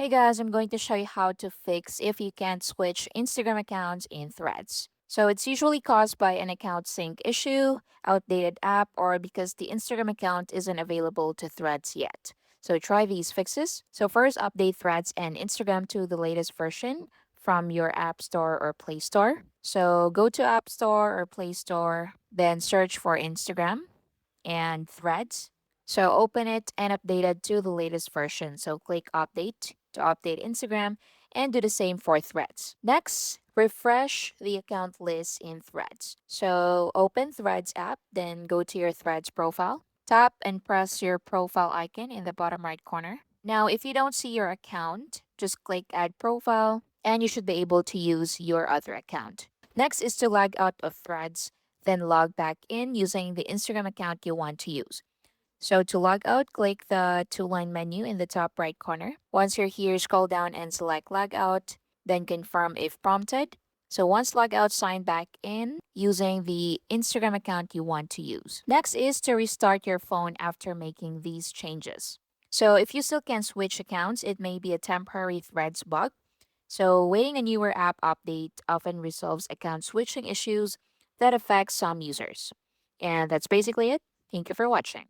Hey guys, I'm going to show you how to fix if you can't switch Instagram accounts in Threads. So it's usually caused by an account sync issue, outdated app, or because the Instagram account isn't available to Threads yet. So try these fixes. So first, update Threads and Instagram to the latest version from your App Store or Play Store. So go to App Store or Play Store, then search for Instagram and Threads. So open it and update it to the latest version. So click update to update Instagram and do the same for Threads. Next, refresh the account list in Threads. So open Threads app, then go to your Threads profile. Tap and press your profile icon in the bottom right corner. Now, if you don't see your account, just click add profile and you should be able to use your other account. Next is to log out of Threads, then log back in using the Instagram account you want to use. So to log out, click the two-line menu in the top right corner. Once you're here, scroll down and select log out, then confirm if prompted. So once log out, sign back in using the Instagram account you want to use. Next is to restart your phone after making these changes. So if you still can't switch accounts, it may be a temporary Threads bug. So waiting a newer app update often resolves account switching issues that affect some users. And that's basically it. Thank you for watching.